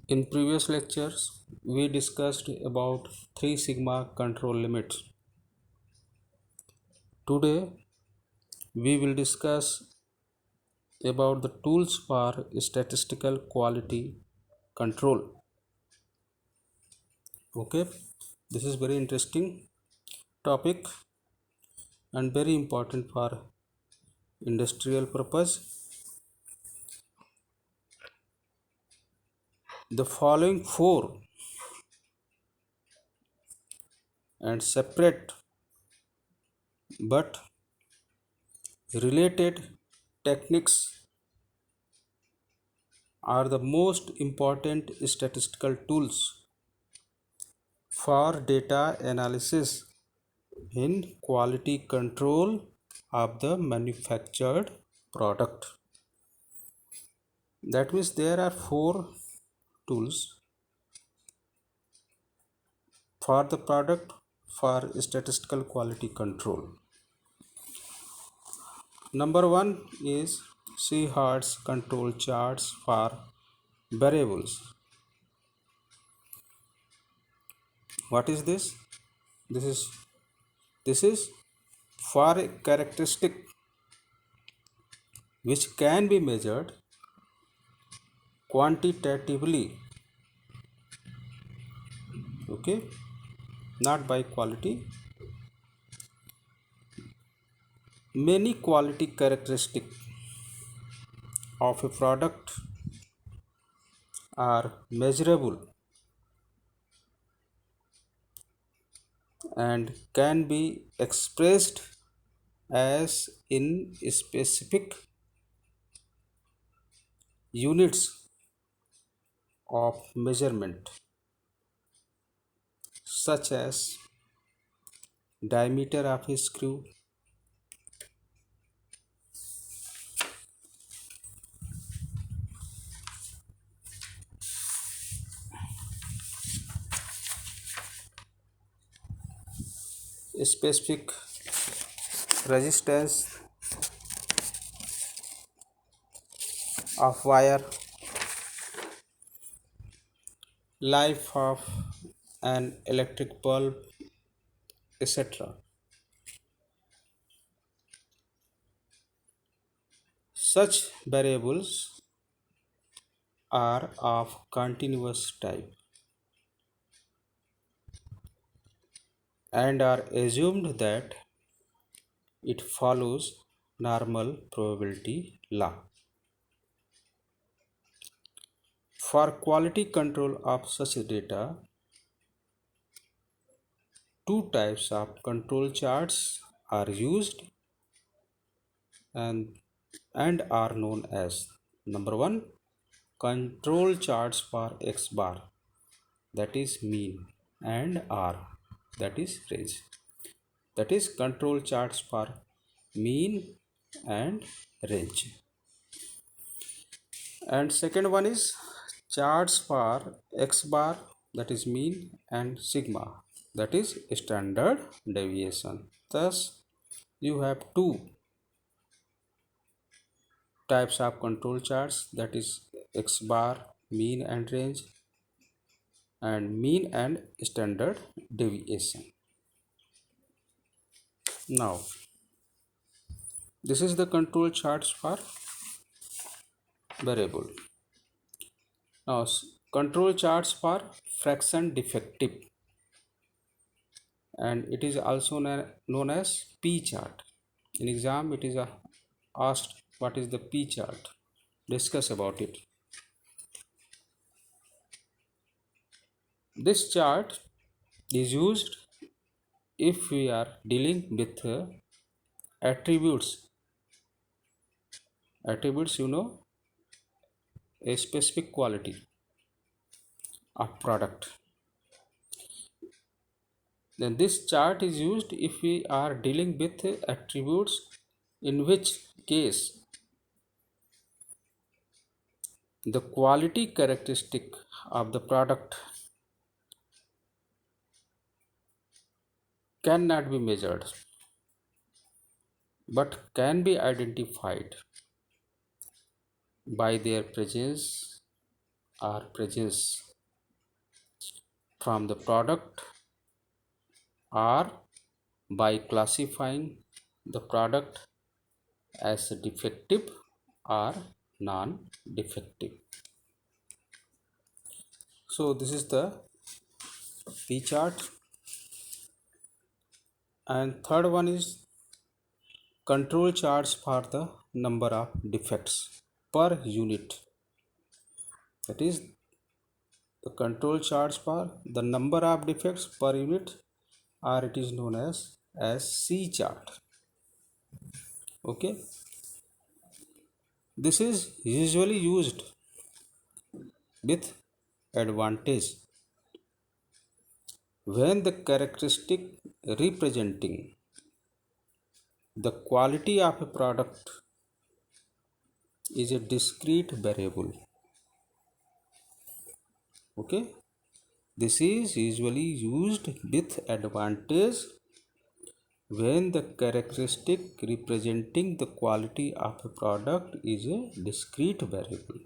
In previous lectures, we discussed about 3 sigma control limits. Today, we will discuss about the tools for statistical quality control. Okay, this is very interesting topic and very important for industrial purpose. The following four and separate but related techniques are the most important statistical tools for data analysis in quality control of the manufactured product. That means there are four tools for the product for statistical quality control. Number one is Seahard's control charts for variables. What is this? This is this is for a characteristic which can be measured quantitatively, okay, not by quality. Many quality characteristics of a product are measurable and can be expressed as in specific units of measurement, such as diameter of a screw, specific resistance of wire, life of an electric bulb, etc. Such variables are of continuous type and are assumed that it follows normal probability law. For quality control of such data, two types of control charts are used and, and are known as number one, control charts for x bar, that is mean, and r, that is range. That is control charts for mean and range. And second one is charts for x bar, that is mean, and sigma, that is standard deviation. Thus you have two types of control charts, that is x bar, mean and range, and mean and standard deviation. Now this is the control charts for variable. Now control charts for fraction defective, and it is also known as P chart. In exam it is asked what is the P chart. Discuss about it. This chart is used if we are dealing with attributes. Attributes, a specific quality of product. Then this chart is used if we are dealing with attributes, in which case the quality characteristic of the product cannot be measured but can be identified by their presence are presence from the product, or by classifying the product as defective or non-defective. So this is the P chart. And third one is control charts for the number of defects per unit. That is the control charts for the number of defects per unit, or it is known as C chart. Okay, this is usually used with advantage when the characteristic representing the quality of a product is a discrete variable. Okay, this is usually used with advantage when the characteristic representing the quality of a product is a discrete variable.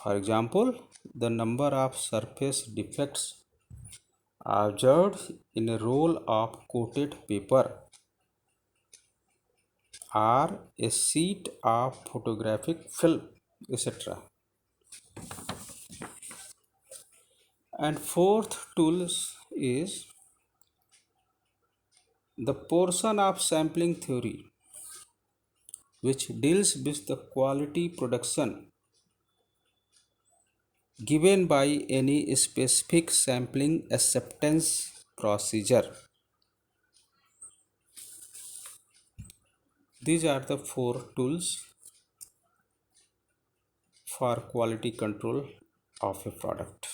For example, the number of surface defects observed in a roll of coated paper or a sheet of photographic film, etc. And fourth tool is the portion of sampling theory which deals with the quality production given by any specific sampling acceptance procedure. These are the four tools for quality control of a product.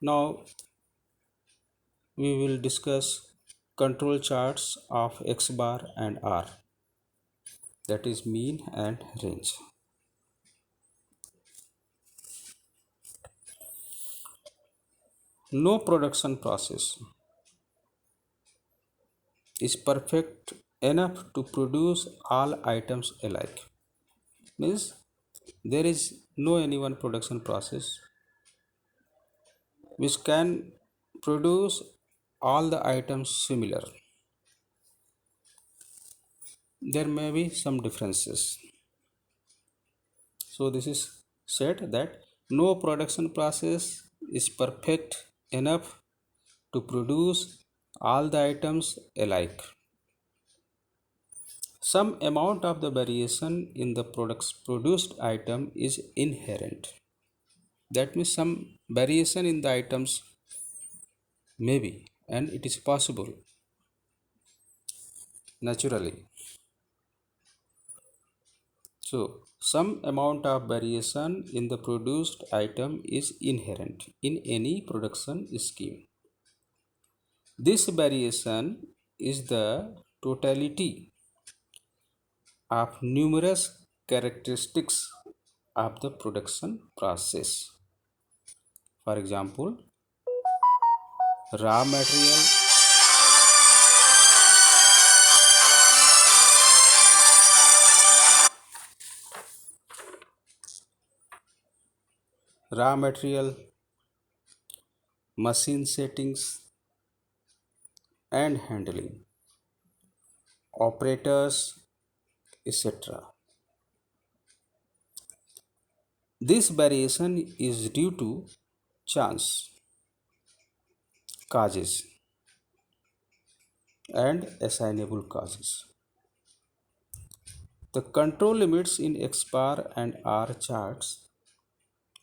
Now we will discuss control charts of X bar and R, that is mean and range. No production process is perfect enough to produce all items alike. Means there is no any one production process which can produce all the items similar. There may be some differences. So this is said that no production process is perfect enough to produce all the items alike. Some amount of the variation in the produced item is inherent. That means some variation in the items may be, and it is possible naturally. So some amount of variation in the produced item is inherent in any production scheme. This variation is the totality of numerous characteristics of the production process. For example, raw material, raw material, machine settings and handling, operators, etc. This variation is due to chance, causes, and assignable causes. The control limits in X bar and R charts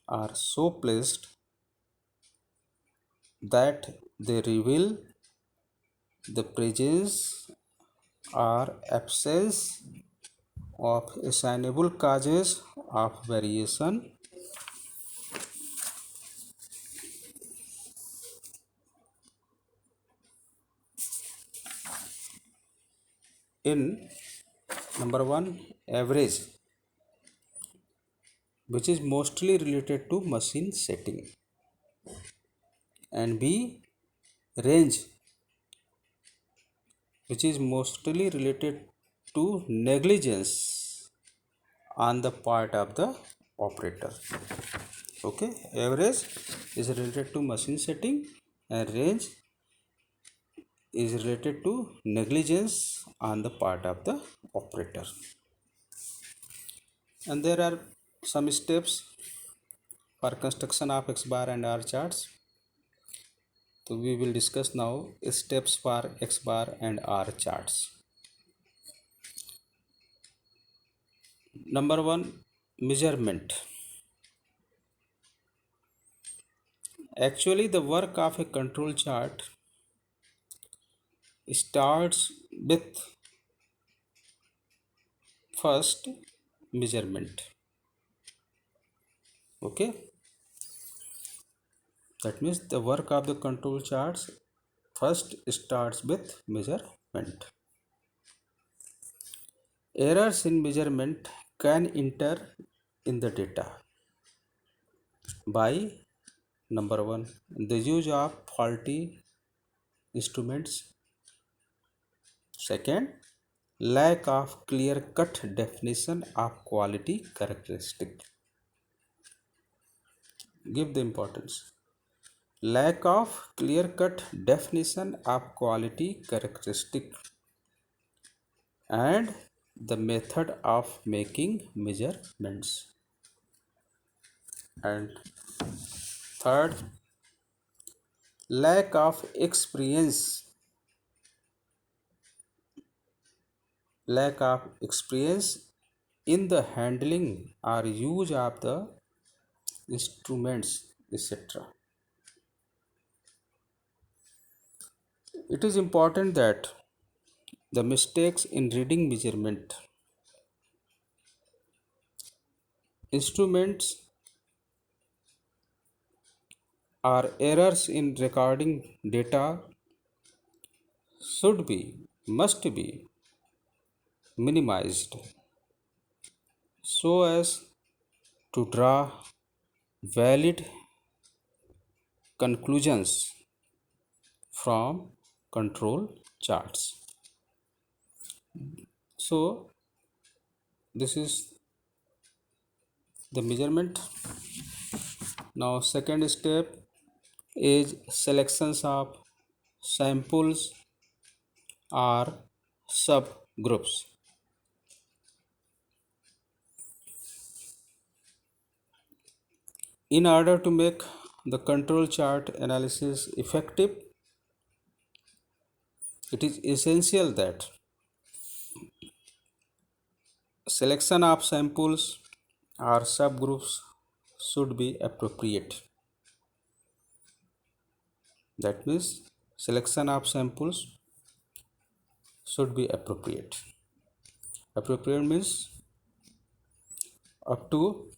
are so placed that they reveal the presence or absence of assignable causes of variation in number one, average, which is mostly related to machine setting, and B, range, which is mostly related to negligence on the part of the operator. Okay, average is related to machine setting and range is related to negligence on the part of the operator. And there are some steps for construction of X bar and R charts. So we will discuss now steps for X bar and R charts. Number one, measurement. Actually, the work of a control chart starts with first measurement. Okay, that means the work of the control charts first starts with measurement. Errors in measurement can enter in the data by number one, the use of faulty instruments. Second, lack of clear cut definition of quality characteristic. Give the importance. Lack of clear cut definition of quality characteristic and the method of making measurements. And third, lack of experience in the handling or use of the instruments, etc. It is important that the mistakes in reading measurement instruments or errors in recording data must be minimized so as to draw valid conclusions from control charts. So this is the measurement. Now second step is selections of samples or subgroups. In order to make the control chart analysis effective, it is essential that selection of samples or subgroups should be appropriate. That means selection of samples should be appropriate. Appropriate means up to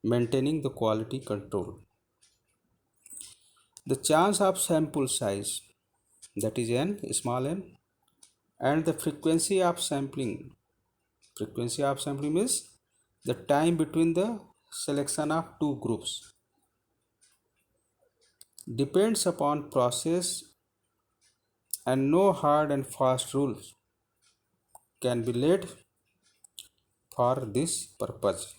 maintaining the quality control. The chance of sample size, that is n, small n, and the frequency of sampling. Frequency of sampling means the time between the selection of two groups depends upon process and no hard and fast rules can be laid for this purpose.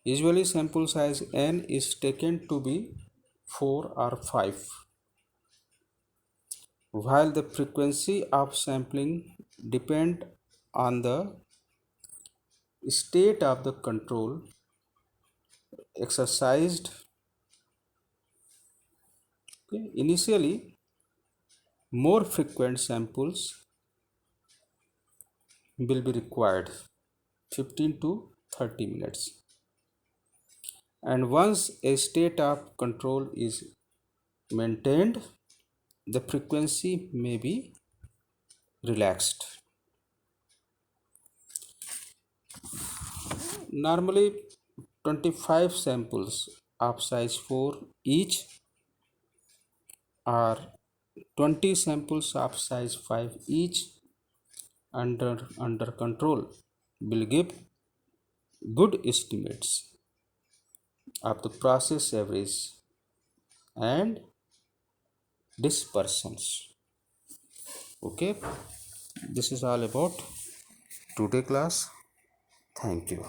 Usually sample size n is taken to be 4 or 5, while the frequency of sampling depend on the state of the control exercised. Okay. Initially, more frequent samples will be required, 15 to 30 minutes. And once a state of control is maintained, the frequency may be relaxed. Normally 25 samples of size 4 each or 20 samples of size 5 each under control will give good estimates of the process average and dispersions. Okay, this is all about today class. Thank you.